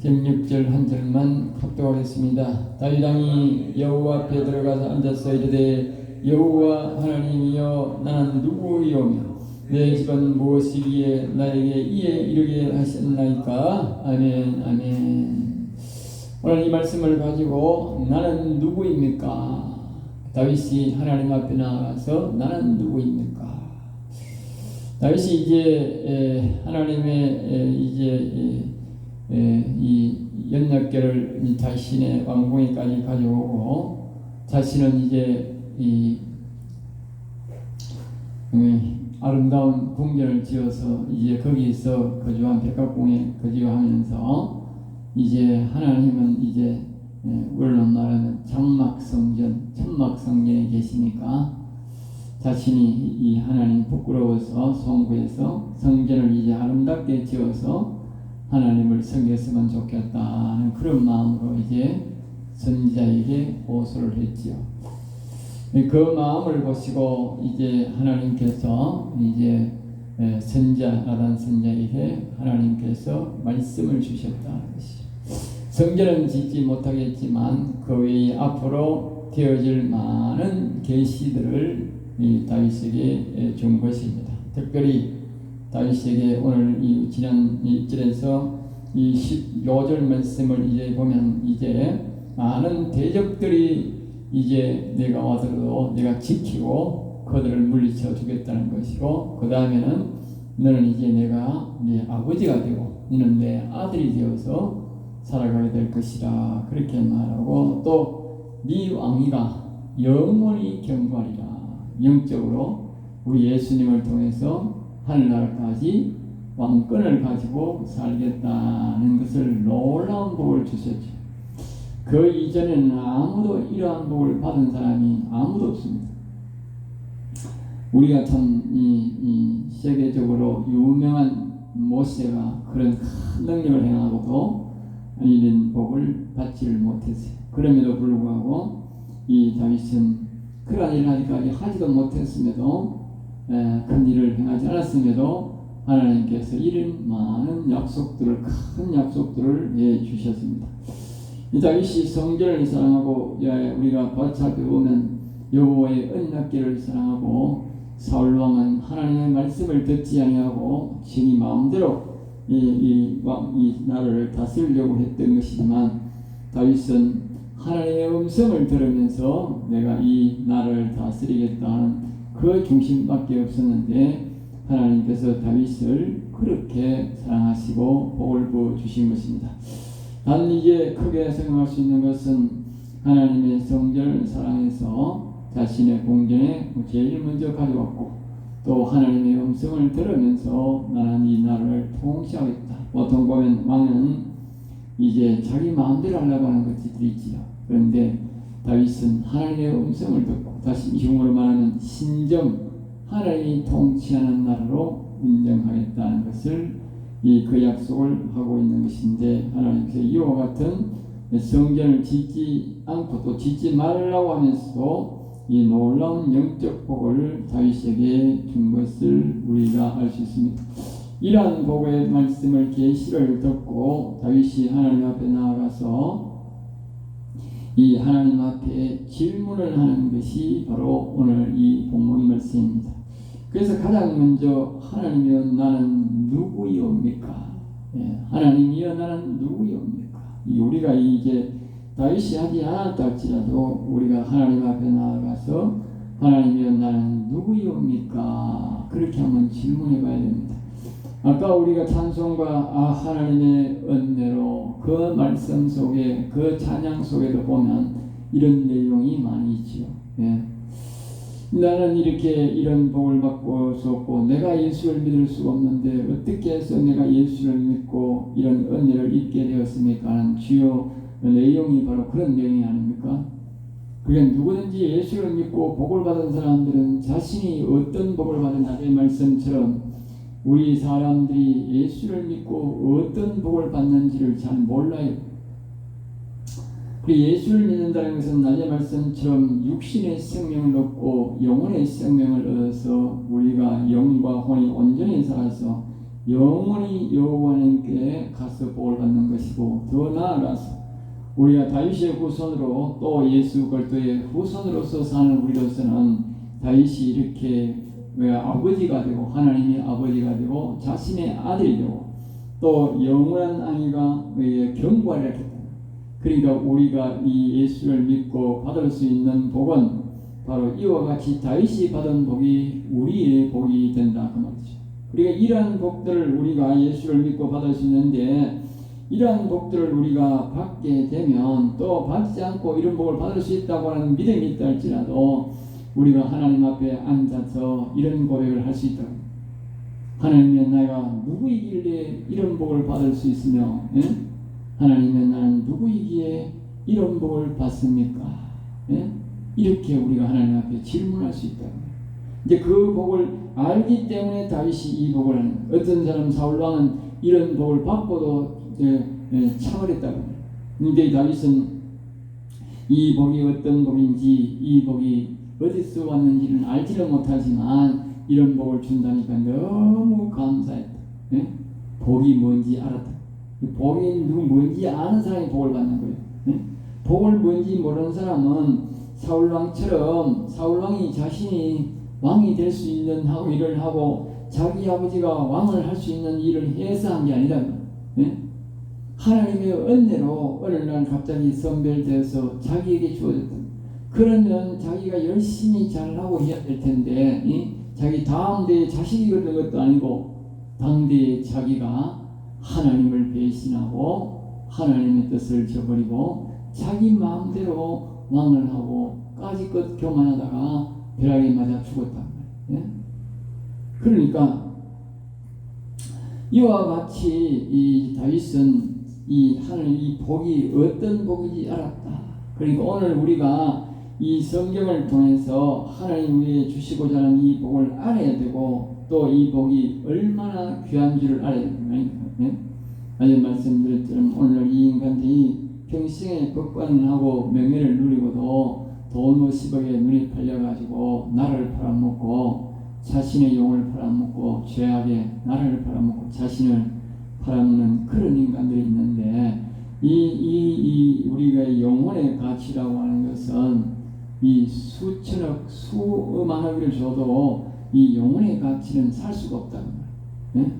16절 한 절만 합독하겠습니다. 다윗 왕이 여호와 앞에 들어가서 앉아서 이르되 여호와 하나님이여 나는 누구이오며 내 집은 무엇이기에 나에게 이에 이르게 하셨나이까. 아멘. 아멘. 오늘 이 말씀을 가지고 나는 누구입니까? 다윗이 하나님 앞에 나가서 나는 누구입니까? 다윗이 이제 하나님의 이제 이 연약계를 자신의 왕궁에까지 가져오고 자신은 이제 이 아름다운 궁전을 지어서 이제 거기서 거주한 백합궁에 거주하면서 이제 하나님은 이제 물론 말하면 장막성전, 천막성전에 계시니까 자신이 이 하나님 부끄러워서 송구해서 성전을 이제 아름답게 지어서 하나님을 섬겼으면 좋겠다는 그런 마음으로 이제 선지자에게 호소를 했지요. 그 마음을 보시고 이제 하나님께서 이제 나단 선지자에게 하나님께서 말씀을 주셨다는 것이죠. 성전은 짓지 못하겠지만 그 외에 앞으로 되어질 많은 계시들을 다윗에게 준 것입니다. 특별히 다윗에게 오늘 이 지난 1절에서 이 15절 말씀을 이제 보면 이제 많은 대적들이 이제 내가 와서도 내가 지키고 그들을 물리쳐 주겠다는 것이고, 그 다음에는 너는 이제 내가 네 아버지가 되고 너는 내 아들이 되어서 살아가게 될 것이라 그렇게 말하고, 또 네 왕위가 영원히 경고하리라. 영적으로 우리 예수님을 통해서 하늘나라까지 왕권을 가지고 살겠다는 것을 놀라운 복을 주셨죠. 그 이전에는 아무도 이러한 복을 받은 사람이 아무도 없습니다. 우리가 참 이 세계적으로 유명한 모세가 그런 큰 능력을 행하고도 이런 복을 받지를 못했어요. 그럼에도 불구하고 이 다윗은 그러한 일을 하기까지 하지도 못했음에도 큰 일을 행하지 않았음에도 하나님께서 이런 많은 약속들을, 큰 약속들을 해 주셨습니다. 이 다윗이 성전을 사랑하고 우리가 살펴보면 여호와의 언약궤를 사랑하고 사울 왕은 하나님의 말씀을 듣지 아니하고 자기 마음대로 이 나라를 다스리려고 했던 것이지만, 다윗은 하나님의 음성을 들으면서 내가 이 나라를 다스리겠다는 그 중심밖에 없었는데 하나님께서 다윗을 그렇게 사랑하시고 복을 부어 주신 것입니다. 단 이제 크게 생각할 수 있는 것은 하나님의 성전을 사랑해서 자신의 궁전에 제일 먼저 가져왔고, 또 하나님의 음성을 들으면서 나는 이 나라를 통치하겠다. 보통 보면 왕은 이제 자기 마음대로 하려고 하는 것들이 있지요. 그런데 다윗은 하나님의 음성을 듣고, 다시 이중으로 말하면 신정, 하나님이 통치하는 나라로 인정하겠다는 것을 그 약속을 하고 있는 것인데, 하나님께서 이와 같은 성전을 짓지 않고 또 짓지 말라고 하면서도 이 놀라운 영적 복을 다윗에게 준 것을 우리가 알 수 있습니다. 이러한 복의 말씀을 계시를 듣고 다윗이 하나님 앞에 나아가서 이 하나님 앞에 질문을 하는 것이 바로 오늘 이 본문의 말씀입니다. 그래서 가장 먼저 하나님이여 나는 누구이옵니까? 하나님이여 나는 누구이옵니까? 우리가 이제 다윗이 하지 않았다 할지라도 우리가 하나님 앞에 나아가서 하나님이여 나는 누구이옵니까? 그렇게 한번 질문해 봐야 됩니다. 아까 우리가 찬송과 하나님의 은혜로 그 말씀 속에, 그 찬양 속에도 보면 이런 내용이 많이 있지요. 나는 이렇게 이런 복을 받고 있었고 내가 예수를 믿을 수가 없는데 어떻게 해서 내가 예수를 믿고 이런 은혜를 입게 되었습니까? 하는 주요 내용이 바로 그런 내용이 아닙니까? 그게 누구든지 예수를 믿고 복을 받은 사람들은 자신이 어떤 복을 받은지 말씀처럼 우리 사람들이 예수를 믿고 어떤 복을 받는지를 잘 몰라요. 그 예수를 믿는다는 것은 낮의 말씀처럼 육신의 생명을 얻고 영혼의 생명을 얻어서 우리가 영과 혼이 온전히 살아서 영원히 여호와 하나님께 가서 복을 받는 것이고, 더 나아가서 우리가 다윗의 후손으로 또 예수 그리스도의 후손으로서 사는 우리로서는 다윗이 이렇게 아버지가 되고 하나님의 아버지가 되고 자신의 아들이 되고 또 영원한 왕이가 경고하려 했다. 그러니까 우리가 이 예수를 믿고 받을 수 있는 복은 바로 이와 같이 다윗이 받은 복이 우리의 복이 된다 그 말이죠. 그러니까 이러한 복들을 우리가 예수를 믿고 받을 수 있는데, 이러한 복들을 우리가 받게 되면 또 받지 않고 이런 복을 받을 수 있다고 하는 믿음이 있다 할지라도 우리가 하나님 앞에 앉아서 이런 고백을 할 수 있다. 하나님의 내가 누구이길래 이런 복을 받을 수 있으며, 예? 하나님의 나는 누구이기에 이런 복을 받습니까? 예? 이렇게 우리가 하나님 앞에 질문할 수 있다. 이제 그 복을 알기 때문에 다윗이 이 복을 하는 거예요. 어떤 사람 사울왕은 이런 복을 받고도 참을 했다고. 근데 다윗은 이 복이 어떤 복인지, 이 복이 어디서 왔는지는 알지는 못하지만 이런 복을 준다니까 너무 감사했다. 예? 복이 뭔지 알았다. 복이 뭔지 아는 사람이 복을 받는 거예요. 예? 복을 뭔지 모르는 사람은 사울왕처럼 사울왕이 자신이 왕이 될 수 있는 하고 일을 하고 자기 아버지가 왕을 할 수 있는 일을 해서 한 게 아니라, 예? 하나님의 은혜로 어느 날 갑자기 선별되어서 자기에게 주어졌다. 그러면 자기가 열심히 잘하고 해야 될 텐데, 자기 다음 대에 자식이 그런 것도 아니고 당대에 자기가 하나님을 배신하고 하나님의 뜻을 저버리고 자기 마음대로 왕을 하고 까짓것 교만하다가 벼락에 맞아 죽었단 말이에요. 그러니까 이와 같이 이 다윗은 이 하나님 이 복이 어떤 복인지 알았다. 그러니까 오늘 우리가 이 성경을 통해서 하나님 우리에게 주시고자 하는 이 복을 알아야 되고 또 이 복이 얼마나 귀한 줄을 알아야 됩니다. 아직 말씀드렸처럼 오늘 이 인간들이 평생에 법관을 하고 명예를 누리고도 돈 50억에 눈이 팔려가지고 나라를 팔아먹고 자신의 영을 팔아먹고 죄악에 나라를 팔아먹고 자신을 팔아먹는 그런 인간들이 있는데, 이 우리가 영혼의 가치라고 하는 것은 이 수천억 수억만억을 줘도 이 영혼의 가치는 살 수가 없다는 거예요. 네?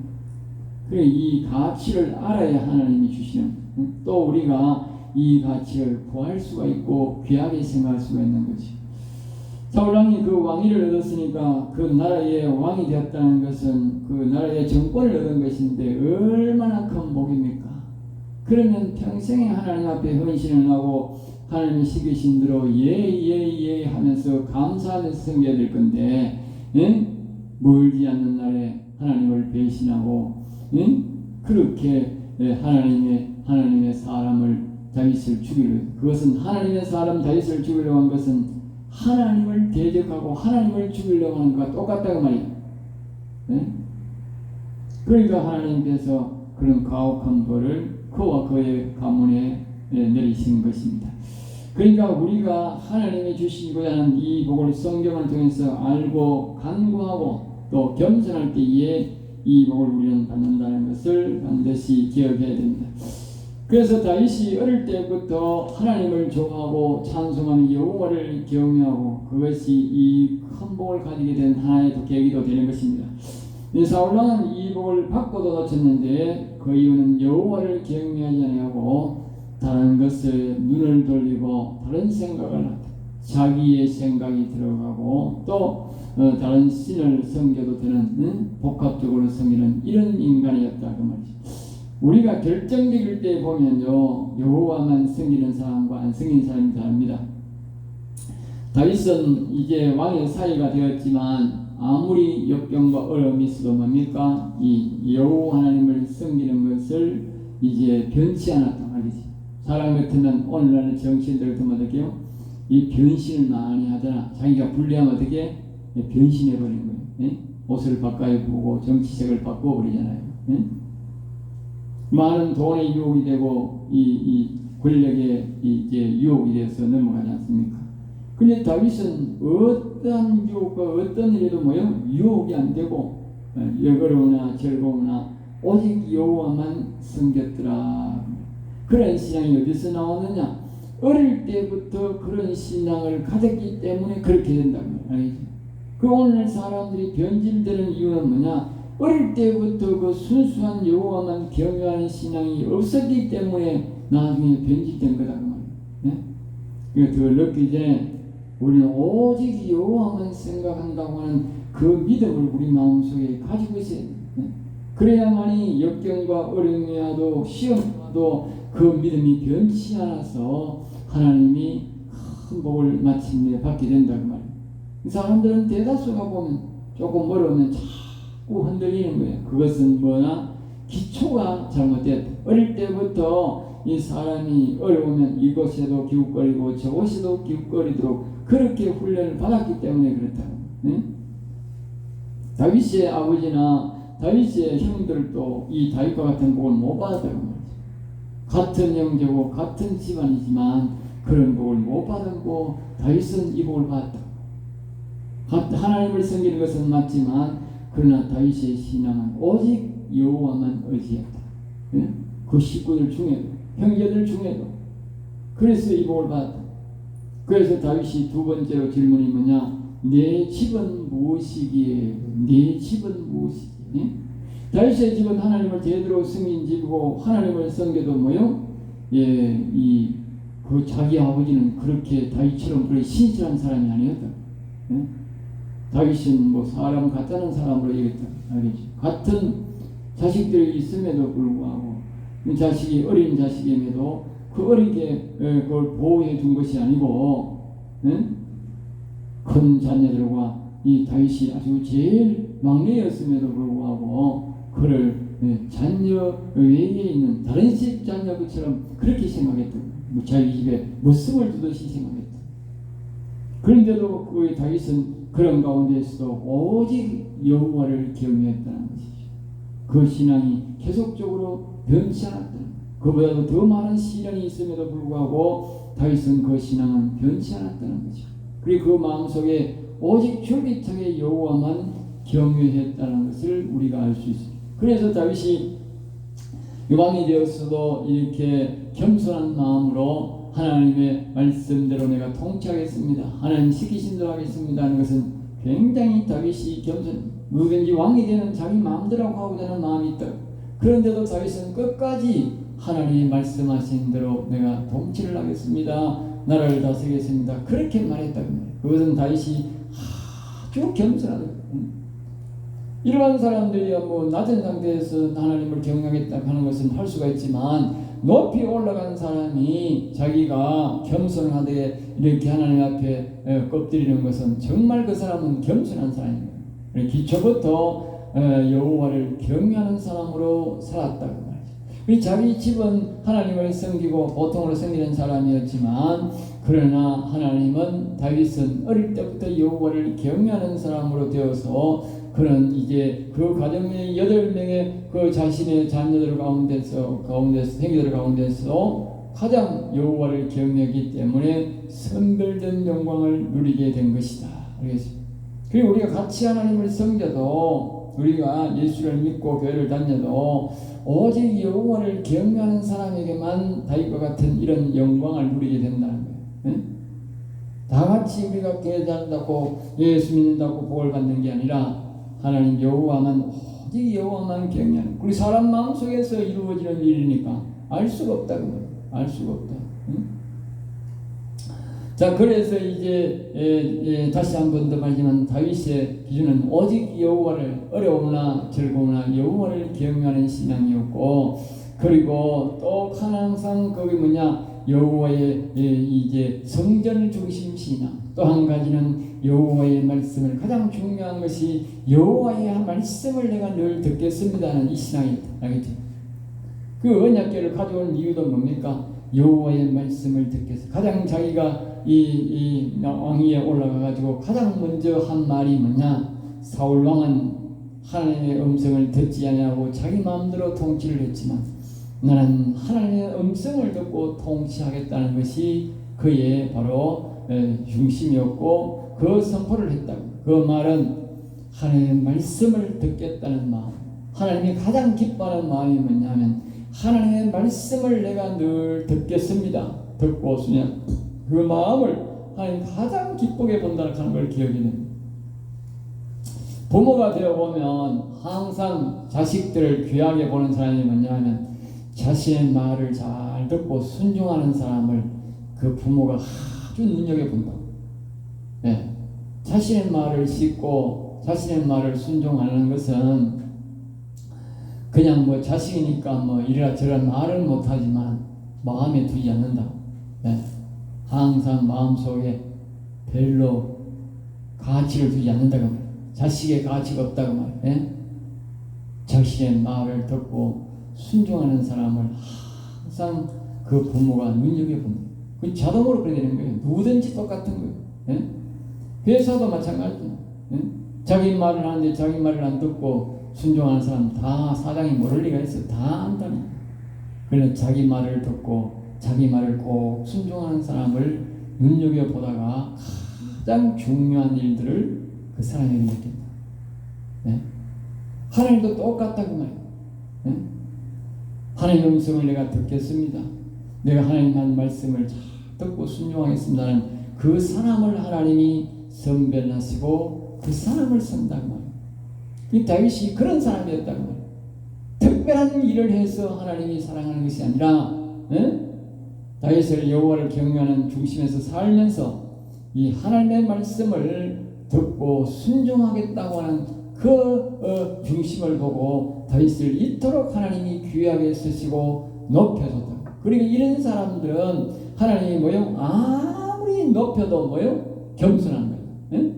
그래 이 가치를 알아야 하나님이 주시는, 또 우리가 이 가치를 구할 수가 있고 귀하게 생각할 수가 있는 거지. 사울왕이 그 왕위를 얻었으니까 그 나라의 왕이 되었다는 것은 그 나라의 정권을 얻은 것인데 얼마나 큰 복입니까? 그러면 평생에 하나님 앞에 헌신을 하고 하나님의 시키신 대로 예 하면서 감사하면서 섬겨야 될 건데, 멀지 않는 날에 하나님을 배신하고 그렇게 하나님의 사람을 다윗을 죽이려, 그것은 하나님의 사람 다윗을 죽이려고 한 것은 하나님을 대적하고 하나님을 죽이려고 하는 것과 똑같다고 말이에요. 그러니까 하나님께서 그런 가혹한 벌을 그와 그의 가문에 내리신 것입니다. 그러니까 우리가 하나님이 주시고자 하는 이 복을 성경을 통해서 알고 간구하고 또 겸손할 때에 이 복을 우리는 받는다는 것을 반드시 기억해야 됩니다. 그래서 다윗이 어릴 때부터 하나님을 좋아하고 찬송하는 여호와를 경외하고 그것이 이 큰 복을 가지게 된 하나의 계기도 되는 것입니다. 사울왕은 이 복을 받고도 놓쳤는데 그 이유는 여호와를 경외하지 아니하고 다른 것을 눈을 돌리고 다른 생각을 하다. 자기의 생각이 들어가고 또 다른 신을 섬겨도 되는 복합적으로 섬기는 이런 인간이었다 그 말이죠. 우리가 결정적일 때 보면요, 여호와만 섬기는 사람과 안 섬기는 사람이 다릅니다. 다윗은 이제 왕의 사이가 되었지만 아무리 역경과 어려움이 있어도 뭡니까? 이 여호와 하나님을 섬기는 것을 이제 변치 않았단 말이지. 사람 같으면 오늘날 정치인들 같으면 어떻게요? 이 변신을 많이 하잖아. 자기가 불리하면 어떻게? 변신해버리는 거예요. 예? 옷을 바꿔 입고 정치색을 바꿔버리잖아요. 예? 많은 돈의 유혹이 되고 이 권력의 이제 유혹이 돼서 넘어가지 않습니까? 근데 다윗은 어떠한 유혹과 어떤 일에도 뭐요? 유혹이 안 되고 여거로우나 즐거우나 오직 여호와만 섬겼더라. 그런 신앙이 어디서 나오느냐? 어릴 때부터 그런 신앙을 가졌기 때문에 그렇게 된다는 거예요. 알겠죠? 그 오늘 사람들이 변질되는 이유는 뭐냐? 어릴 때부터 그 순수한 여호와만 경외하는 신앙이 없었기 때문에 나중에 변질된 거다 그 말이에요. 네? 그걸 넣기 전에 우리는 오직 여호와만 생각한다고 하는 그 믿음을 우리 마음속에 가지고 있어야 돼요. 네? 그래야만이 역경과 어려움이 와도 시험이 와도 그 믿음이 변치 않아서 하나님이 큰 복을 마침내 받게 된다 그 말이에요. 사람들은 대다수가 보면 조금 어려우면 자꾸 흔들리는 거예요. 그것은 뭐나 기초가 잘못됐다. 어릴 때부터 이 사람이 어려우면 이곳에도 기웃거리고 저곳에도 기웃거리도록 그렇게 훈련을 받았기 때문에 그렇다고. 네? 다윗의 아버지나 다윗의 형들도 이 다윗과 같은 복을 못 받았다고 말이죠. 같은 형제고 같은 집안이지만 그런 복을 못 받았고 다윗은 이 복을 받았다. 하나님을 섬기는 것은 맞지만 그러나 다윗의 신앙은 오직 여호와만 의지했다. 예? 그 식구들 중에도 형제들 중에도 그래서 이 복을 받았다. 그래서 다윗이 두 번째로 질문이 뭐냐? 내 집은 무엇이기에? 내 집은 무엇이기에? 예? 다윗의 집은 하나님을 제대로 섬긴 집이고 하나님을 섬겨도 뭐요? 예, 그 자기 아버지는 그렇게 다윗처럼 그렇게 신실한 사람이 아니었다. 예? 다윗은 뭐 사람 같다는 사람으로 얘기했다. 알겠지? 같은 자식들이 있음에도 불구하고 자식이 어린 자식임에도 그 어리게 그걸 보호해 준 것이 아니고 큰 자녀들과 이 다윗이 아주 제일 막내였음에도 불구하고 그를 자녀 외에 있는 다른 집 자녀처럼 그렇게 생각했다. 뭐 자기 집에 모습을 두듯이 생각했다. 그런데도 그 다윗은 그런 가운데서도 오직 여호와를 경외했다는 것이죠. 그 신앙이 계속적으로 변치 않았다. 그보다도 더 많은 시련이 있음에도 불구하고 다윗은 그 신앙은 변치 않았다는 거죠. 그리고 그 마음속에 오직 줄기차게 여호와만 경외했다는 것을 우리가 알 수 있습니다. 그래서 다윗이 왕이 되었어도 이렇게 겸손한 마음으로 하나님의 말씀대로 내가 통치하겠습니다. 하나님 시키신 대로 하겠습니다 하는 것은 굉장히 다윗이 겸손, 누구든지 왕이 되는 자기 마음대로 하고 되는 마음이 있다. 그런데도 다윗은 끝까지 하나님이 말씀하신 대로 내가 통치를 하겠습니다. 나라를 다스리겠습니다. 그렇게 말했다고 말해요. 그것은 다윗이 아주 겸손하다. 이러한 사람들이 뭐 낮은 상태에서 하나님을 경외하겠다 하는 것은 할 수가 있지만 높이 올라간 사람이 자기가 겸손하되 이렇게 하나님 앞에 엎드리는 것은 정말 그 사람은 겸손한 사람입니다. 기초부터 여호와를 경외하는 사람으로 살았다고 말이죠. 자기 집은 하나님을 섬기고 보통으로 섬기는 사람이었지만 그러나 하나님은 다윗은 어릴 때부터 여호와를 경외하는 사람으로 되어서 그는 이제 그 가정의 8명의 그 자신의 자녀들 가운데서 생기들 가운데서 가장 여호와를 경외하기 때문에 선별된 영광을 누리게 된 것이다. 알겠습니다. 그리고 우리가 같이 하나님을 섬겨도 우리가 예수를 믿고 교회를 다녀도 오직 여호와를 경외하는 사람에게만 다윗과 같은 이런 영광을 누리게 된다는 거예요. 네? 다 같이 우리가 교회 다닌다고 예수 믿는다고 복을 받는 게 아니라 하나님 여호와만 오직 여호와만 경외하는 우리 사람 마음속에서 이루어지는 일이니까 알 수가 없다 그 말이에요. 알 수가 없다. 응? 자 그래서 이제 다시 한 번 더 말하지만 다윗의 기준은 오직 여호와를 어려우나 즐거우나 여호와를 경외하는 신앙이었고 그리고 또 항상 거기 뭐냐 여호와의 이제 성전 중심 신앙 또 한 가지는 여호와의 말씀을 가장 중요한 것이 여호와의 말씀을 내가 늘 듣겠습니다는 이 신앙이다. 알겠죠? 그 언약궤를 가져온 이유도 뭡니까? 여호와의 말씀을 듣겠습니다. 가장 자기가 이 왕위에 올라가 가지고 가장 먼저 한 말이 뭐냐? 사울 왕은 하나님의 음성을 듣지 아니하고 자기 마음대로 통치를 했지만 나는 하나님의 음성을 듣고 통치하겠다는 것이 그의 바로 중심이었고 그 선포를 했다고. 그 말은 하나님의 말씀을 듣겠다는 마음. 하나님이 가장 기뻐하는 마음이 뭐냐면 하나님의 말씀을 내가 늘 듣겠습니다. 듣고 그냥 그 마음을 하나님 가장 기쁘게 본다는 걸 기억이 됩니다. 부모가 되어보면 항상 자식들을 귀하게 보는 사람이 뭐냐면 자신의 말을 잘 듣고 순종하는 사람을 그 부모가 아주 눈여겨본다. 네. 자신의 말을 싣고 자신의 말을 순종하는 것은 그냥 뭐 자식이니까 뭐 이래라 저래라 말은 못하지만 마음에 두지 않는다. 네. 항상 마음속에 별로 가치를 두지 않는다고 말이에요. 자식의 가치가 없다고 말이에요. 네? 자신의 말을 듣고 순종하는 사람을 항상 그 부모가 눈여겨본다. 그 자동으로 그렇게 되는 거예요. 누구든지 똑같은 거예요. 네? 회사도 마찬가지예요. 네? 자기 말을 하는데 자기 말을 안 듣고 순종하는 사람 다 사장이 모를 리가 있어요. 다 안다니. 그러나 자기 말을 듣고 자기 말을 꼭 순종하는 사람을 눈여겨보다가 가장 중요한 일들을 그 사람에게 느낀다. 네? 하나님도 똑같다고 말이에요. 네? 하나님의 음성을 내가 듣겠습니다. 내가 하나님 한 말씀을 잘 듣고 순종하겠습니다는 그 사람을 하나님이 선별하시고 그 사람을 선다고 말이에요. 이 다윗이 그런 사람이었다고 말이에요. 특별한 일을 해서 하나님이 사랑하는 것이 아니라 다윗을 여호와를 경외하는 중심에서 살면서 이 하나님의 말씀을 듣고 순종하겠다고 하는 그 중심을 보고 다윗을 이토록 하나님이 귀하게 쓰시고 높여줬다. 그리고 이런 사람들은 하나님이 뭐요? 아무리 높여도 뭐요? 겸손한 거예요.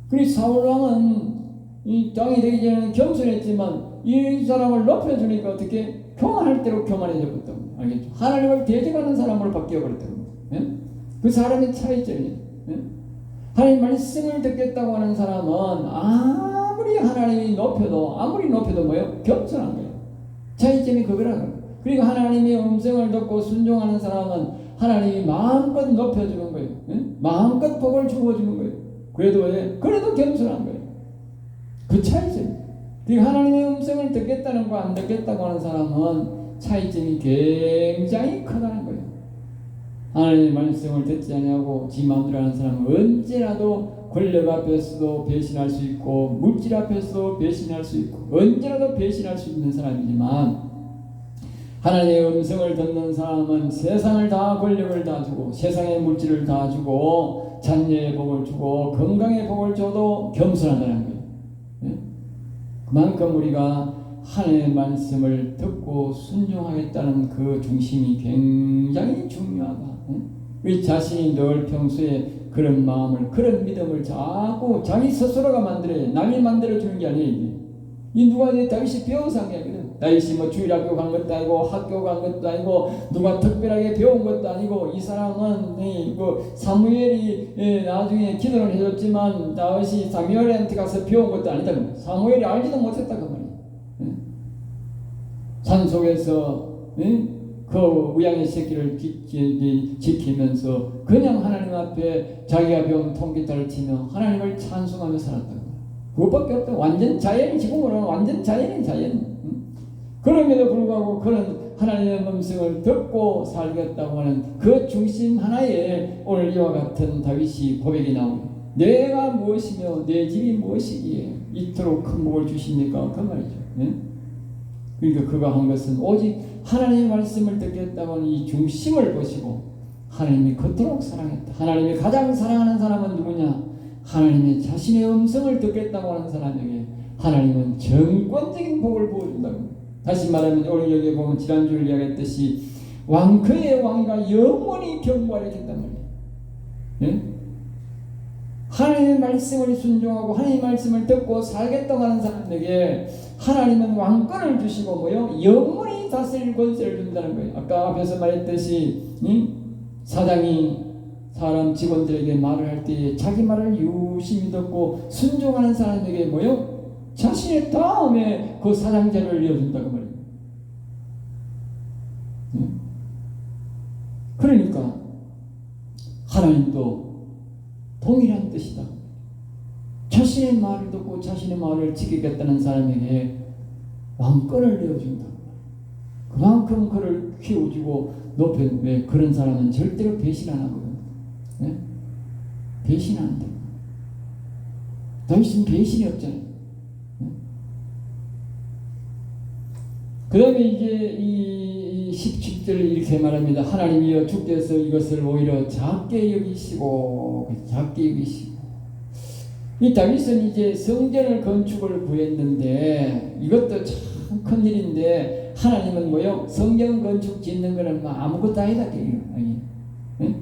그리고 사울 왕은 이 땅이 되기 전에는 겸손했지만 이 사람을 높여주니까 어떻게 교만할 대로 교만해졌거든. 알겠죠? 하나님을 대적하는 사람으로 바뀌어버렸다는 거예요. 그 사람의 차이점이에요. 하나님 말씀을 듣겠다고 하는 사람은 아무리 하나님이 아무리 높여도 뭐예요? 겸손한 거예요. 차이점이 그거라고. 그리고 하나님의 음성을 듣고 순종하는 사람은 하나님이 마음껏 높여주는 거예요. 마음껏 복을 주어주는 거예요. 그래도 겸손한 거예요. 그 차이점. 그리고 하나님의 음성을 듣겠다는 거 안 듣겠다고 하는 사람은 차이점이 굉장히 크다는 거예요. 하나님의 말씀을 듣지 아니하고 지 마음대로 하는 사람은 언제라도 권력 앞에서도 배신할 수 있고 물질 앞에서도 배신할 수 있고 언제라도 배신할 수 있는 사람이지만 하나님의 음성을 듣는 사람은 세상을 다 권력을 다 주고 세상의 물질을 다 주고 자녀의 복을 주고 건강의 복을 줘도 겸손하다는 거예요. 그만큼 우리가 하나님의 말씀을 듣고 순종하겠다는 그 중심이 굉장히 중요하다. 우리 자신이 늘 평소에 그런 마음을, 그런 믿음을 자꾸 자기 스스로가 만들어요. 남이 만들어주는 게 아니에요. 이 누가 다윗이 배워서 한 게 아니거든. 다윗이 뭐 주일학교 간 것도 아니고 학교 간 것도 아니고 누가 특별하게 배운 것도 아니고 이 사람은 사무엘이 나중에 기도를 해줬지만 다윗이 사무엘한테 가서 배운 것도 아니다. 사무엘이 알지도 못했다 그 말이야. 산속에서 그 우양의 새끼를 지키면서 그냥 하나님 앞에 자기가 배운 통기타를 치며 하나님을 찬송하며 살았다. 그것밖에 없다. 완전 자연이 지금으로는 완전 자연인 자연. 그럼에도 불구하고 그런 하나님의 음성을 듣고 살겠다고 하는 그 중심 하나에 오늘 이와 같은 다윗이 고백이 나옵니다. 내가 무엇이며 내 집이 무엇이기에 이토록 큰 복을 주십니까? 그 말이죠. 그러니까 그가 한 것은 오직 하나님의 말씀을 듣겠다고 하는 이 중심을 보시고 하나님이 그토록 사랑했다. 하나님이 가장 사랑하는 사람은 누구냐? 하나님의 자신의 음성을 듣겠다고 하는 사람에게 하나님은 정권적인 복을 부어준다고. 다시 말하면 오늘 여기 보면 지난주에 이야기했듯이 그의 왕위가 영원히 경고하겠단 말이에요. 하나님의 말씀을 순종하고 하나님의 말씀을 듣고 살겠다고 하는 사람에게 하나님은 왕권을 주시고 영원히 다스릴 권세를 준다는 거예요. 아까 앞에서 말했듯이 사장이 사람 직원들에게 말을 할 때 자기 말을 유심히 듣고 순종하는 사람에게 자신의 다음에 그 사장제를 이어준다고 말이에요. 그러니까 하나님도 동일한 뜻이다. 자신의 말을 듣고 자신의 말을 지키겠다는 사람에게 왕권을 내어준다고. 그만큼 그를 키워주고 높였는데 그런 사람은 절대로 배신 안 하거든. 네? 배신 안 돼. 다윗은 배신이 없잖아요. 네? 그 다음에 이제 이 17절을 이렇게 말합니다. 하나님이여 주께서 이것을 오히려 작게 여기시고 이 다윗은 이제 성전을 건축을 구했는데 이것도 참 큰 일인데 하나님은 뭐요? 성전 건축 짓는 거는 뭐 아무것도 아니다. 아니. 응?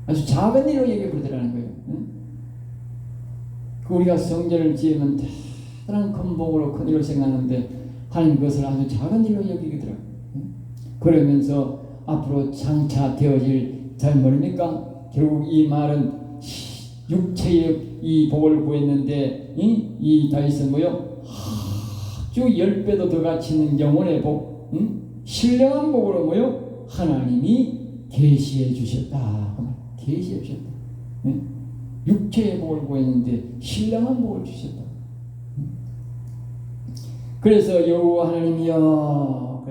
아주 작은 일로 여겨버리더라는 거예요. 응? 우리가 성전을 지으면 대단한 큰 복으로 큰 일로 생각하는데 하나님 그것을 아주 작은 일로 여기더라고요. 응? 그러면서 앞으로 장차 되어질 잘 모릅니까? 결국 이 말은 육체의 이 복을 구했는데 이 다윗은 뭐요? 아주 10배도 더 가치는 영혼의 복, 신령한 복으로 뭐요? 하나님이 계시해 주셨다. 계시해 주셨다. 육체의 복을 구했는데 신령한 복을 주셨다. 그래서 여호와 하나님이여,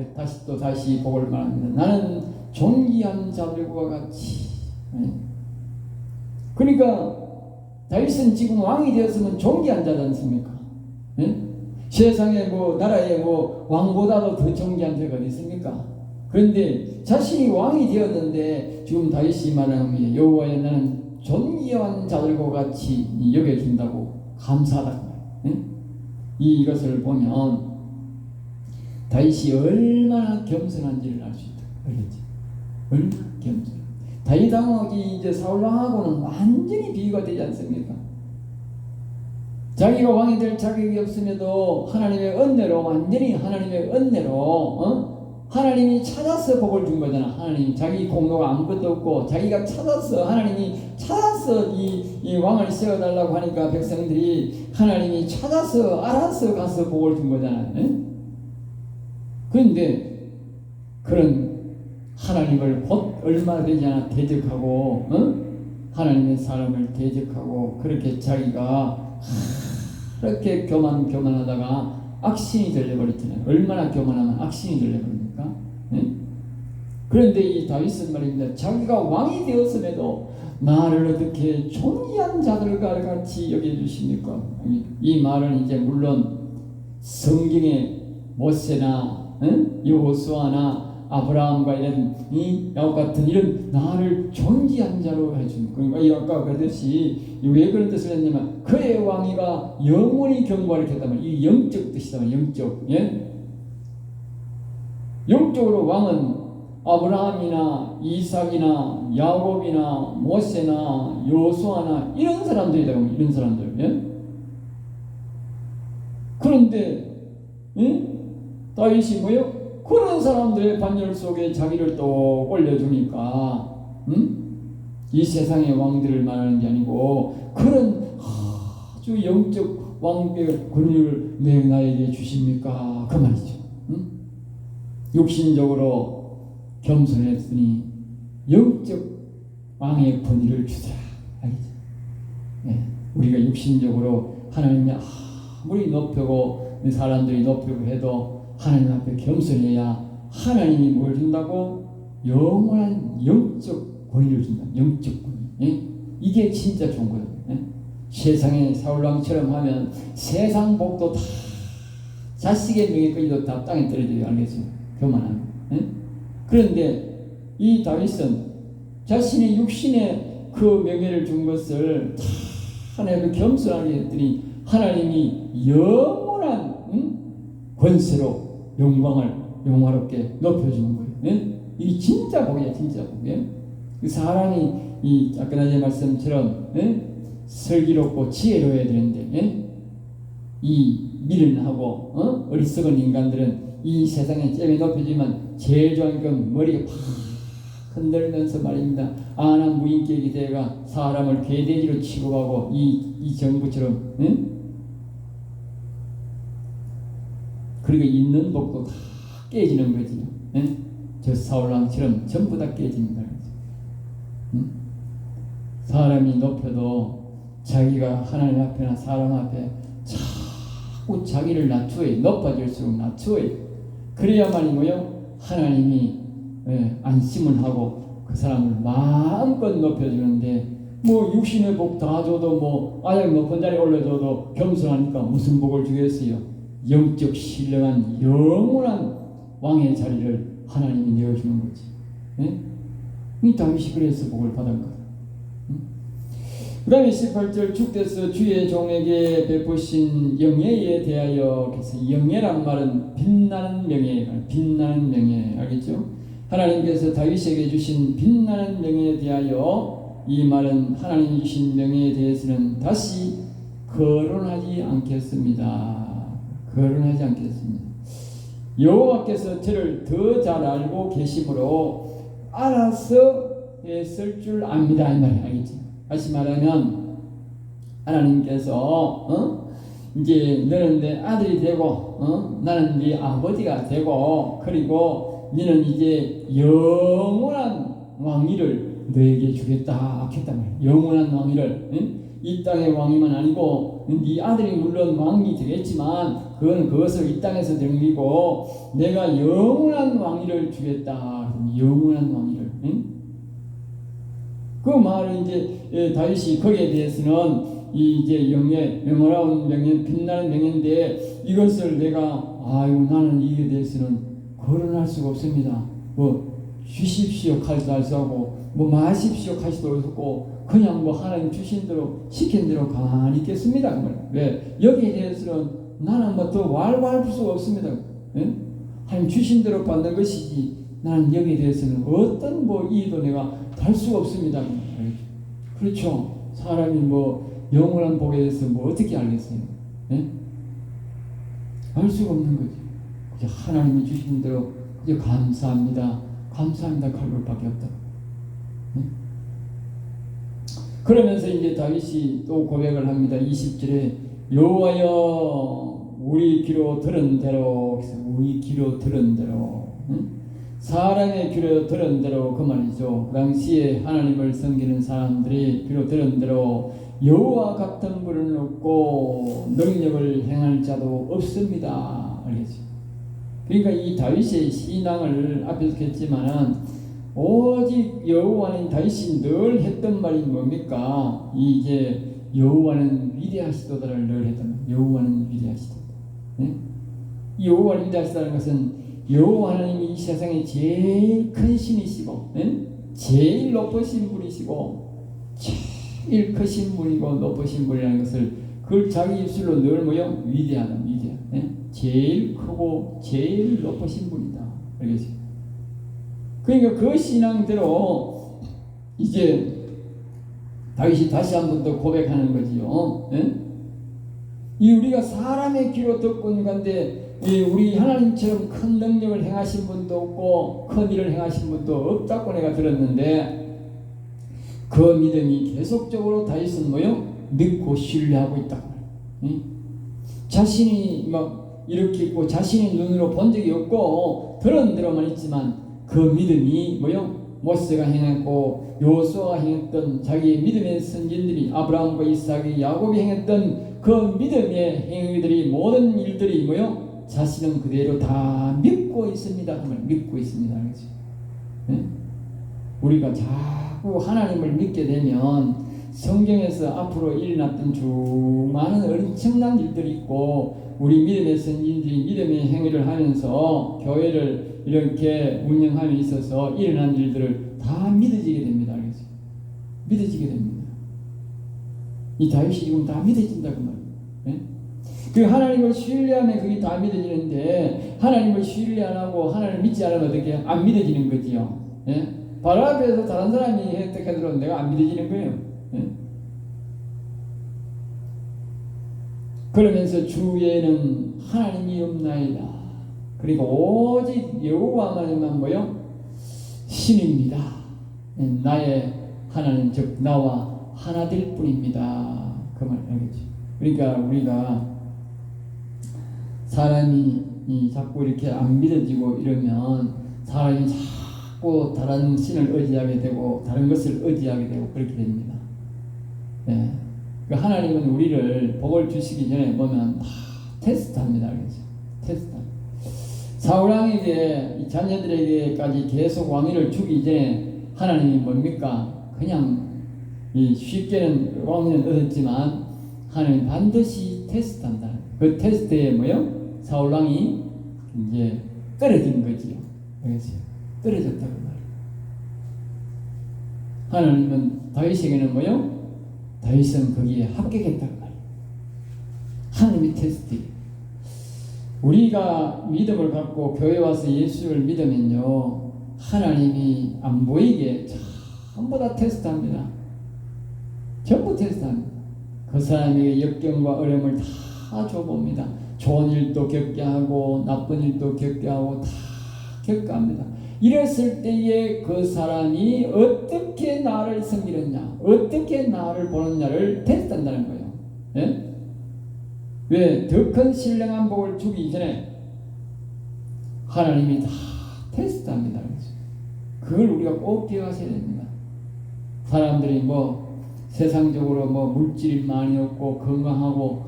다시 복을 말합니다. 나는 존귀한 자들과 같이. 그러니까 다윗은 지금 왕이 되었으면 존귀한 자지 않습니까? 세상에 뭐 나라에 뭐 왕보다도 더 존귀한 자가 어디 있습니까? 그런데 자신이 왕이 되었는데 지금 다윗이 말합니다. 여호와여 나는 존귀한 자들과 같이 여겨준다고 감사하다. 이것을 보면 다윗이 얼마나 겸손한지를 알 수 있다. 알겠지? 얼마나 겸손. 다윗 왕이 이제 사울 왕하고는 완전히 비교가 되지 않습니까? 자기가 왕이 될 자격이 없음에도 하나님의 은혜로, 완전히 하나님의 은혜로 하나님이 찾아서 복을 준 거잖아. 하나님 자기 공로가 아무것도 없고 자기가 찾아서, 하나님이 찾아서 이 왕을 세워달라고 하니까 백성들이 하나님이 찾아서 알아서 가서 복을 준 거잖아. 그런데 그런 하나님을 곧 얼마 되지 않아 대적하고 하나님의 사람을 대적하고 그렇게 자기가 그렇게 교만하다가 악신이 들려버렸잖아요. 얼마나 교만하면 악신이 들려버립니까? 그런데 이 다윗은 말입니다. 자기가 왕이 되었음에도 나를 어떻게 존귀한 자들과 같이 여겨주십니까? 이 말은 이제 물론 성경의 모세나 여호수아나 아브라함과 이런 야곱 같은 이런 나를 존귀한 자로 해준. 그러니까 아까 그랬듯이 왜 그런 뜻을 했냐면 그의 왕위가 영원히 경고를 했다면 이 영적 뜻이다. 영적. 예? 영적으로 왕은 아브라함이나 이삭이나 야곱이나 모세나 여호수아나 이런 사람들이다. 이런 사람들. 예? 그런데 다윗이 뭐요? 그런 사람들의 반열 속에 자기를 또 올려주니까 이 세상의 왕들을 말하는 게 아니고 그런 아주 영적 왕의 권위를 왜 나에게 주십니까? 그 말이죠. 육신적으로 겸손했으니 영적 왕의 권위를 주자. 알겠죠? 네. 우리가 육신적으로 하나님이 아무리 높이고 사람들이 높이고 해도 하나님 앞에 겸손해야 하나님이 뭘 준다고? 영원한 영적 권위를 준다. 영적 권위. 예? 이게 진짜 좋은 거예요. 예? 세상에 사울왕처럼 하면 세상 복도 다 자식의 명예까지도 다 땅에 떨어져요. 알겠어요? 교만하면. 예? 그런데 이 다윗은 자신의 육신의 그 명예를 준 것을 다 하나님을 겸손하게 했더니 하나님이 영원한 권세로 영광을 영화롭게 높여주는 거예요. 예? 이게 진짜 복이야, 진짜 복. 예? 그 사람이 이 아까 내 말씀처럼 슬기롭고 지혜로워야 되는데 이 미련하고 어리석은 인간들은 이 세상에 잼이 높여지면 제일 좋은 건 머리가 팍 흔들면서 말입니다. 난 무인격이 되가 사람을 개돼지로 취급하고 이 정부처럼 그리고 있는 복도 다 깨지는 거지. 저 사울왕처럼 전부 다 깨집니다. 사람이 높여도 자기가 하나님 앞에나 사람 앞에 자꾸 자기를 낮추어요. 높아질수록 낮추어요. 그래야만이 뭐요? 하나님이 안심을 하고 그 사람을 마음껏 높여주는데 뭐 육신의 복 다 줘도 뭐 아양 높은 자리에 올려줘도 겸손하니까 무슨 복을 주겠어요? 영적 신령한 영원한 왕의 자리를 하나님이 내어주는 거지. 이 다윗이 그래서 복을 받은 거다. 그 다음에 18절 주께서 주의 종에게 베푸신 영예에 대하여, 그래서 영예란 말은 빛나는 명예, 빛나는 명예, 알겠죠? 하나님께서 다윗에게 주신 빛나는 명예에 대하여, 이 말은 하나님 주신 명예에 대해서는 다시 거론하지 않겠습니다. 거론하지 않겠습니다. 여호와께서 저를 더 잘 알고 계심으로 알아서 했을 줄 압니다. 이 말이 알겠지? 다시 말하면 하나님께서 이제 너는 내 아들이 되고 나는 네 아버지가 되고 그리고 너는 이제 영원한 왕위를 너에게 주겠다 했단 말이야. 영원한 왕위를. 이 땅의 왕이만 아니고 네 아들이 물론 왕이 되겠지만 그것을 이 땅에서 등기고 내가 영원한 왕위를 주겠다. 영원한 왕위를. 그 말은 이제 다윗이 거기에 대해서는 이제 영예, 명호라운 명예, 빛나는 명예인데 이것을 내가 나는 이에 대해서는 거론할 수가 없습니다. 뭐 주십시오 하지도 할 수 없고 뭐 마십시오 하지도 없고 그냥 뭐 하나님 주신 대로 시킨 대로 가만히 있겠습니다. 왜? 여기에 대해서는 나는 뭐 더 왈왈할 수가 없습니다. 하나님 주신 대로 받는 것이지 나는 여기에 대해서는 어떤 뭐 이의도 내가 할 수가 없습니다. 그렇죠. 사람이 뭐 영원한 복에 대해서 뭐 어떻게 알겠어요? 알 수가 없는 거지. 그저 하나님이 주신 대로 그저 감사합니다. 감사합니다. 할 것밖에 없다. 그러면서 이제 다윗이 또 고백을 합니다. 20절에 여호와여 우리 귀로 들은 대로, 우리 귀로 들은 대로, 사람의 귀로 들은 대로 그 말이죠. 그 당시에 하나님을 섬기는 사람들이 귀로 들은 대로 여호와 같은 분은 없고 능력을 행할 자도 없습니다. 알겠죠? 그러니까 이 다윗의 신앙을 앞에서 했지만은 오직 여호와는 다윗이 늘 했던 말이 뭡니까? 이제 여호와는 위대하시도다를 늘 했던 여호와는 위대하시도다. 이 여호와는 위대하시다는 것은 여호와 하나님이 이 세상에 제일 큰 신이시고 제일 높으신 분이시고 제일 크신 분이고 높으신 분이라는 것을 그걸 자기 입술로 늘 뭐요? 위대하다, 위대하다. 제일 크고 제일 높으신 분이다. 알겠죠? 그러니까 그 신앙대로 이제 다윗이 다시 한 번 더 고백하는 거지요. 이 우리가 사람의 귀로 듣고는 간데 우리 하나님처럼 큰 능력을 행하신 분도 없고 큰 일을 행하신 분도 없다고 내가 들었는데 그 믿음이 계속적으로 다윗은 뭐요? 믿고 신뢰하고 있다. 자신이 막 이렇게 있고 자신이 눈으로 본 적이 없고 들은 대로만 있지만 그 믿음이 뭐요? 모세가 행했고 여호수아가 행했던 자기의 믿음의 선진들이 아브라함과 이삭이 야곱이 행했던 그 믿음의 행위들이 모든 일들이 뭐요? 자신은 그대로 다 믿고 있습니다. 믿고 있습니다. 알겠죠? 우리가 자꾸 하나님을 믿게 되면 성경에서 앞으로 일어났던 수많은 엄청난 일들이 있고 우리 믿음의 선진들이 믿음의 행위를 하면서 교회를 이렇게 운영함에 있어서 일어난 일들을 다 믿어지게 됩니다. 알겠죠? 믿어지게 됩니다. 이 다윗이 지금 다 믿어진다고 말이에요. 그 하나님을 신뢰하면 그게 다 믿어지는데 하나님을 신뢰 안 하고 하나님을 믿지 않으면 어떻게 안 믿어지는 거지요. 바로 앞에서 다른 사람이 혜택해 들어도 내가 안 믿어지는 거예요. 그러면서 주위에는 하나님이 없나이다. 그리고 오직 여호와만만 뭐요? 신입니다. 나의 하나님 즉 나와 하나 될 뿐입니다. 그 말 알겠죠? 그러니까 우리가 사람이 자꾸 이렇게 안 믿어지고 이러면 사람이 자꾸 다른 신을 의지하게 되고 다른 것을 의지하게 되고 그렇게 됩니다. 하나님은 우리를 복을 주시기 전에 보면 테스트합니다. 그렇죠? 테스트. 사울왕에게 이 자녀들에게까지 계속 왕위를 주기 전에 하나님이 뭡니까? 그냥 쉽게는 왕위는 얻었지만 하나님 반드시 테스트한다. 그 테스트에 뭐요? 사울왕이 이제 떨어진 거지요. 그렇죠? 떨어졌다고 말이에요. 하나님은 다윗에게는 뭐요? 다윗은 거기에 합격했다고 말이에요. 하나님이 테스트. 우리가 믿음을 갖고 교회 와서 예수를 믿으면요, 하나님이 안 보이게 전부 다 테스트합니다. 전부 테스트합니다. 그 사람에게 역경과 어려움을 다 줘봅니다. 좋은 일도 겪게 하고 나쁜 일도 겪게 하고 다 겪합니다. 이랬을 때에 그 사람이 어떻게 나를 섬기느냐, 어떻게 나를 보느냐를 테스트한다는 거예요. 예? 왜? 더 큰 신령한 복을 주기 전에 하나님이 다 테스트합니다. 그걸 우리가 꼭 기억하셔야 됩니다. 사람들이 세상적으로 물질이 많이 없고 건강하고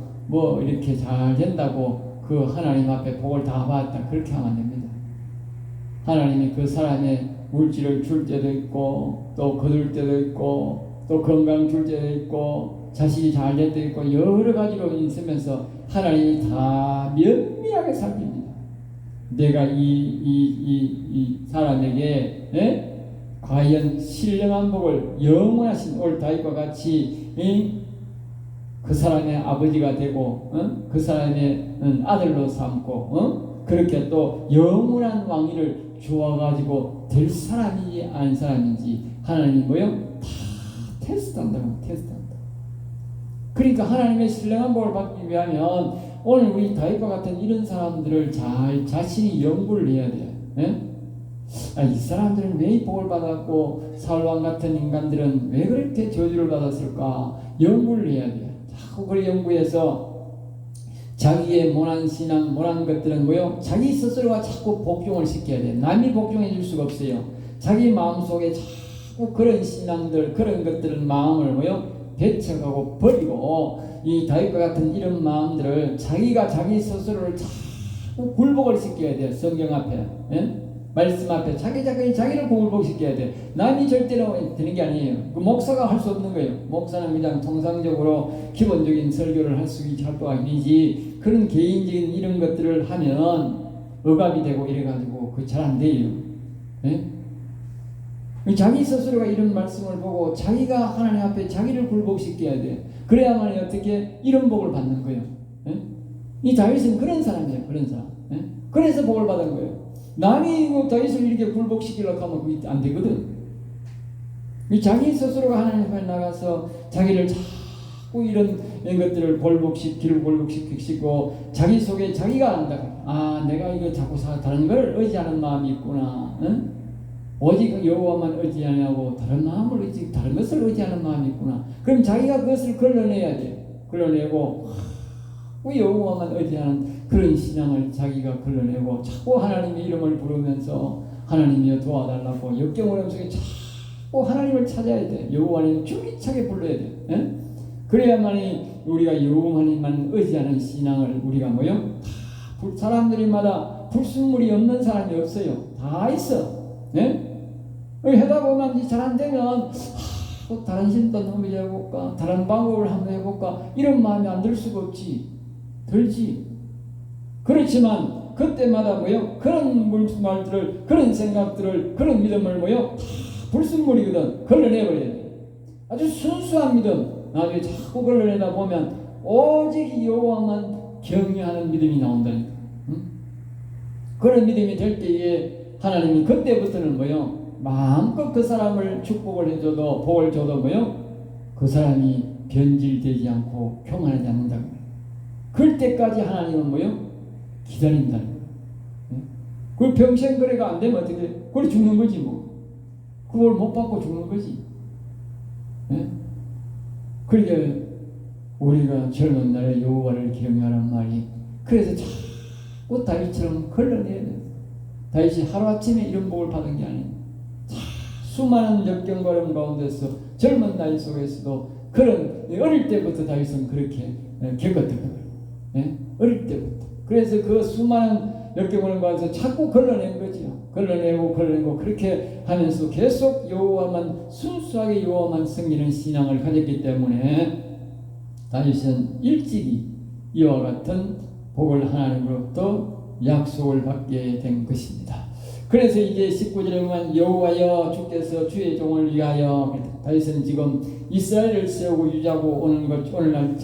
이렇게 잘 된다고 그 하나님 앞에 복을 다 받았다, 그렇게 하면 안 됩니다. 하나님이 그 사람의 물질을 줄 때도 있고 또 거둘 때도 있고 또 건강 줄 때도 있고 자식이 잘 될 때도 있고 여러 가지로 있으면서 하나님이 다 면밀하게 살핍니다. 내가 이 사람에게 과연 신령한 복을 영원하신 올 다윗과 같이 그 사람의 아버지가 되고 그 사람의 아들로 삼고 그렇게 또 영원한 왕위를 주어가지고 될 사람인지 아닌 사람인지 하나님이 다 테스트한다고. 테스트한다. 그러니까 하나님의 신령한 복을 받기 위하면 오늘 우리 다윗과 같은 이런 사람들을 잘 자신이 연구를 해야 돼요. 이 사람들은 왜 이 복을 받았고 사울왕 같은 인간들은 왜 그렇게 저주를 받았을까? 연구를 해야 돼요. 자꾸 그걸 연구해서 자기의 모난 신앙, 모난 것들은 자기 스스로가 자꾸 복종을 시켜야 돼요. 남이 복종해 줄 수가 없어요. 자기 마음속에 자꾸 그런 신앙들, 그런 것들은 마음을 배척하고 버리고 이 다윗과 같은 이런 마음들을 자기가 자기 스스로를 자꾸 굴복을 시켜야 돼요. 성경 앞에. 말씀 앞에 자기를 굴복시켜야 돼. 남이 절대로 되는 게 아니에요. 그 목사가 할 수 없는 거예요. 목사는 그냥 통상적으로 기본적인 설교를 할 수가 아니지. 그런 개인적인 이런 것들을 하면 억압이 되고 이래가지고 그 잘 안 돼요. 자기 스스로가 이런 말씀을 보고 자기가 하나님 앞에 자기를 굴복시켜야 돼. 그래야만 어떻게 이런 복을 받는 거예요. 이 다윗은 그런 사람이에요. 그런 사람. 그래서 복을 받은 거예요. 남이 다윗을 이렇게 굴복시키려고 하면 그게 안 되거든. 자기 스스로가 하나님 앞에 나가서 자기를 자꾸 이런 것들을 굴복시키고 자기 속에 자기가 안다. 내가 이거 자꾸 다른 걸 의지하는 마음이 있구나. 오직 여호와만 의지하냐고 다른 것을 의지하는 마음이 있구나. 그럼 자기가 그것을 걸러내야 돼. 걸러내고 여호와만 의지하는 그런 신앙을 자기가 걸러내고 자꾸 하나님의 이름을 부르면서 하나님이여 도와달라고 역경어려움 속에 자꾸 하나님을 찾아야 돼. 여호와는 줄기차게 불러야 돼. 그래야만이 우리가 여호와만 의지하는 신앙을 우리가 사람들이마다 불순물이 없는 사람이 없어요. 다 있어. 하다 보면 잘 안 되면 또 다른 신도 한번 해볼까, 다른 방법을 한번 해볼까 이런 마음이 안 들 수가 없지. 들지. 그렇지만 그때마다 그런 말들을, 그런 생각들을, 그런 믿음을 다 불순물이거든. 걸러내버려야 돼. 아주 순수한 믿음. 나중에 자꾸 걸러내다 보면 오직 여호와만 경외하는 믿음이 나온다니까. 그런 믿음이 될 때에 하나님이 그때부터는 마음껏 그 사람을 축복을 해줘도 복을 줘도 그 사람이 변질되지 않고 교만하지 않는다고. 그럴 때까지 하나님은 기다린다는 거예요. 그 평생 거래가 안 되면 어떻게 돼? 그래 죽는 거지 뭐. 그걸 못 받고 죽는 거지. 그러니까 우리가 젊은 날에 여호와를 경외하는 말이 그래서 자꾸 다윗처럼 걸러내야 돼. 다윗이 하루아침에 이런 복을 받은 게 아니에요. 수많은 역경과 어려움 가운데서 젊은 나이 속에서도 그런 어릴 때부터 다윗은 그렇게 겪었던 거예요. 예? 어릴 때부터. 그래서 그 수많은 역경을 가서 자꾸 걸러낸 거지요. 걸러내고 그렇게 하면서 계속 여호와만 순수하게 여호와만 섬기는 신앙을 가졌기 때문에 다윗은 일찍이 이와 같은 복을 하나님으로부터 약속을 받게 된 것입니다. 그래서 이제 19절에 보면 여호와여 주께서 주의 종을 위하여, 다윗은 지금 이스라엘을 세우고 유지하고 오는 것, 오늘날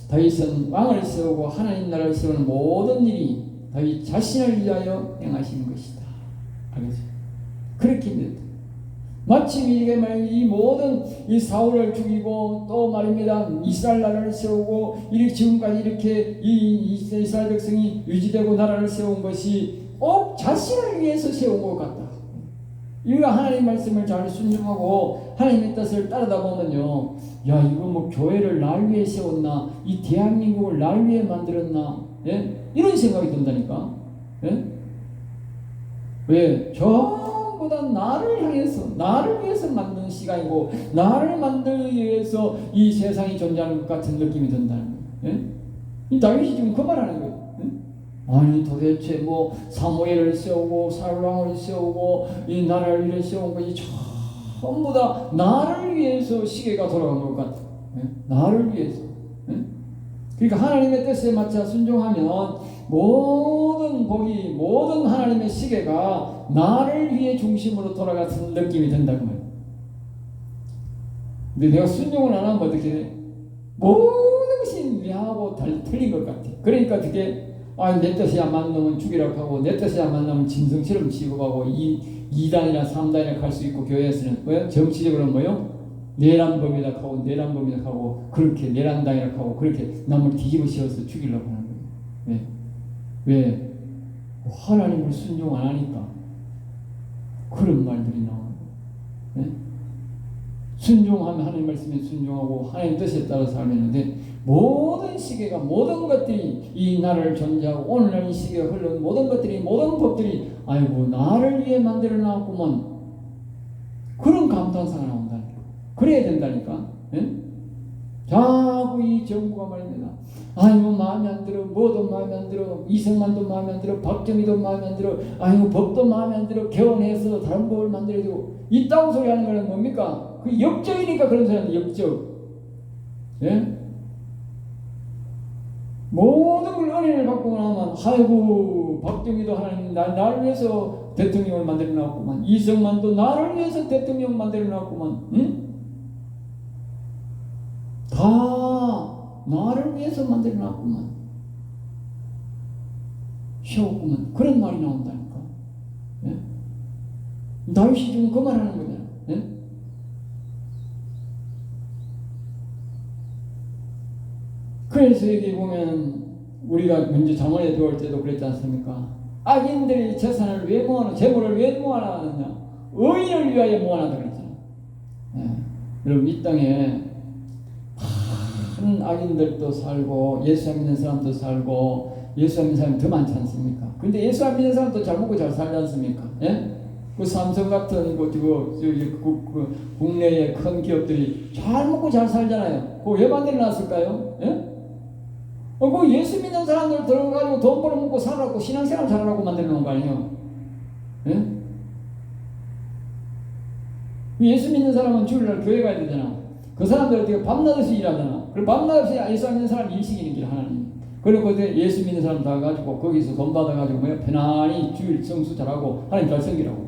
다윗은 왕을 세우고 하나님 나라를 세우는 모든 일이 다윗 자신을 위하여 행하신 것이다. 알겠죠? 그렇게 됩니다. 마침 이게 이 모든 이 사울을 죽이고 또 말입니다. 이스라엘 나라를 세우고 이렇게 지금까지 이렇게 이 이스라엘 백성이 유지되고 나라를 세운 것이 꼭 자신을 위해서 세운 것 같다. 이거 하나님 말씀을 잘 순종하고 하나님의 뜻을 따르다 보면요, 야 이거 뭐 교회를 날 위해 세웠나, 이 대한민국을 날 위해 만들었나, 예? 이런 생각이 든다니까. 예? 왜? 전부 다 나를 위해서 만든 시간이고 나를 만들기 위해서 이 세상이 존재하는 것 같은 느낌이 든다는 거예요. 예? 이 다윗이 지금 그 말하는 거예요. 아니 도대체 뭐 사무엘을 세우고 사울왕을 세우고 이 나라를 이렇게 세운 것이 전부 다 나를 위해서 시계가 돌아간 것 같아. 나를 위해서. 그러니까 하나님의 뜻에 맞춰 순종하면 모든 복이, 모든 하나님의 시계가 나를 위해 중심으로 돌아가는 느낌이 든다는 거예요. 근데 내가 순종을 안 하면 어떻게 돼? 모든 것이 내하고 틀린 것 같아. 그러니까 어떻게 내 뜻이 안 맞으면 죽이라고 하고 내 뜻이 안 맞으면 짐승처럼 취급하고 2단이나 3단이나 갈 수 있고, 교회에서는 뭐요? 정치적으로 뭐요? 내란범이다 하고 그렇게 내란당이라 하고 그렇게 남을 뒤집어 씌워서 죽이려고 하는 거예요. 왜? 하나님을 순종 안 하니까 그런 말들이 나오는 거예요. 순종하면 하나님 말씀에 순종하고 하나님 뜻에 따라 살면데 모든 시계가, 모든 것들이 이 나라를 존재하고 오늘날 이 시계가 흘러온 모든 것들이, 모든 법들이 아이고 나를 위해 만들어 놨구먼, 그런 감탄사가 나온다니까. 그래야 된다니까. 자꾸 이 정부가 말입니다. 아이고 마음에 안 들어, 뭐도 마음에 안 들어, 이승만도 마음에 안 들어, 박정희도 마음에 안 들어, 아이고 법도 마음에 안 들어, 개헌해서 다른 법을 만들어야 되고, 이따구 소리 하는 거는 뭡니까? 그 역적이니까 그런 소리 하는 역적. 예? 모든 걸 은혜를 받고 나면 아이고 박정희도 하나님 나를 위해서 대통령을 만들어 놨구만, 이승만도 나를 위해서 대통령을 만들어 놨구만, 응? 다 나를 위해서 만들어 놨구만, 쉬웠구만, 그런 말이 나온다니까. 예? 다윗이 지금 그 말하는 거잖아. 예? 그래서 여기 보면 우리가 먼저 잠언에 들어올 때도 그랬지 않습니까? 악인들이 재산을 왜 모아놓냐, 재물을 왜 모아놨느냐, 의인을 위하여 모아놨다 그랬잖아요. 예. 여러분 이 땅에 많은 악인들도 살고 예수 안 믿는 사람도 살고, 예수 안 믿는 사람이 더 많지 않습니까? 근데 예수 안 믿는 사람도 잘 먹고 잘 살지 않습니까? 예? 그 삼성 같은 국내의 큰 기업들이 잘 먹고 잘 살잖아요. 그거 왜 만들어놨을까요? 예? 그 예수 믿는 사람들 들어가지고 돈 벌어먹고 살라고, 신앙생활 잘하라고 만들어놓은 거 아니에요? 예? 예수 믿는 사람은 주일날 교회 가야 되잖아. 그 사람들 어떻게 밤낮없이 일하잖아. 그리고 밤낮없이 예수 안 믿는 사람 일식이는 길 하나님. 그리고 그때 예수 믿는 사람 다 가지고 거기서 돈 받아가지고 편안히 주일 성수 잘하고 하나님 잘 섬기라고.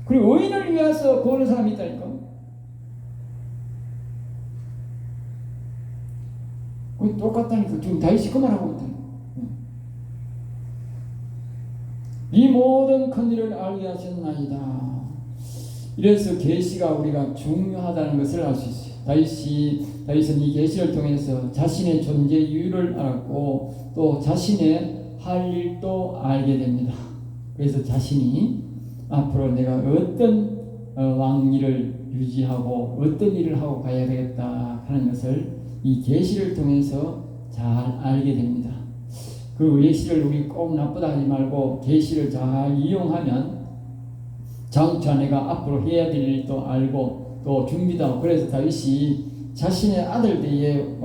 그리고 의인을 위해서 구하는 사람이 있다니까. 그 똑같다니까. 지금 다윗이 그 말하고 있다. 이 모든 큰 일을 알게 하셨나이다. 이래서 계시가 우리가 중요하다는 것을 알 수 있어요. 다윗은 이 계시를 통해서 자신의 존재 이유를 알았고 또 자신의 할 일도 알게 됩니다. 그래서 자신이 앞으로 내가 어떤 왕위를 유지하고 어떤 일을 하고 가야 되겠다 하는 것을 이 계시를 통해서 잘 알게 됩니다. 그 계시를 우리 꼭 나쁘다 하지 말고 계시를 잘 이용하면 장차 내가 앞으로 해야 될 일도 알고 또 준비도 하고. 그래서 다윗이 자신의 아들 때에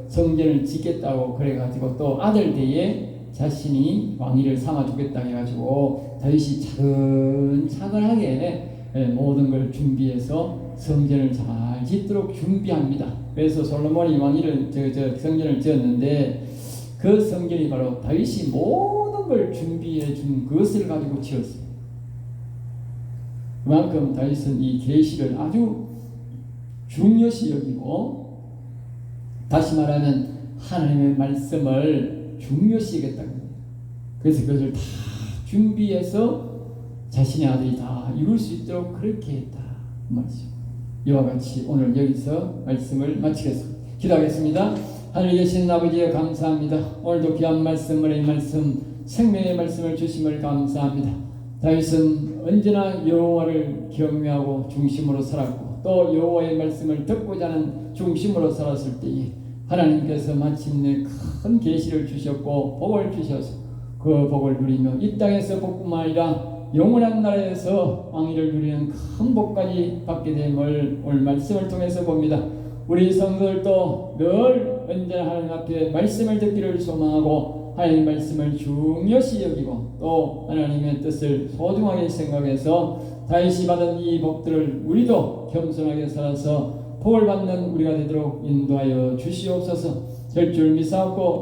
성전을 짓겠다고 그래가지고 또 아들 때에 자신이 왕위를 삼아주겠다 해가지고 다윗이 차근차근하게 모든 걸 준비해서 성전을 잘 짓도록 준비합니다. 그래서 솔로몬이 왕위를 성전을 지었는데 그 성전이 바로 다윗이 모든 걸 준비해 준 것을 가지고 지었어요. 그만큼 다윗은 이 계시를 아주 중요시 여기고, 다시 말하면 하나님의 말씀을 중요시 여겼다는 거예요. 그래서 그것을 다 준비해서 자신의 아들이 다 이룰 수 있도록 그렇게 했다 말이죠. 이와 같이 오늘 여기서 말씀을 마치겠습니다. 기도하겠습니다. 하늘에 계신 아버지에 감사합니다. 오늘도 귀한 말씀, 은혜의 말씀, 생명의 말씀을 주심을 감사합니다. 다윗은 언제나 여호와를 경외하고 중심으로 살았고, 또 여호와의 말씀을 듣고자 하는 중심으로 살았을 때에 하나님께서 마침내 큰 계시를 주셨고 복을 주셔서 그 복을 누리며 이 땅에서 복뿐만 아니라 영원한 나라에서 왕위를 누리는 큰 복까지 받게 됨을 오늘 말씀을 통해서 봅니다. 우리 성도들도 늘 언제나 하나님 앞에 말씀을 듣기를 소망하고 하나님의 말씀을 중요시 여기고 또 하나님의 뜻을 소중하게 생각해서 다윗이 받은 이 복들을 우리도 겸손하게 살아서 복을 받는 우리가 되도록 인도하여 주시옵소서. 될 줄 믿사옵고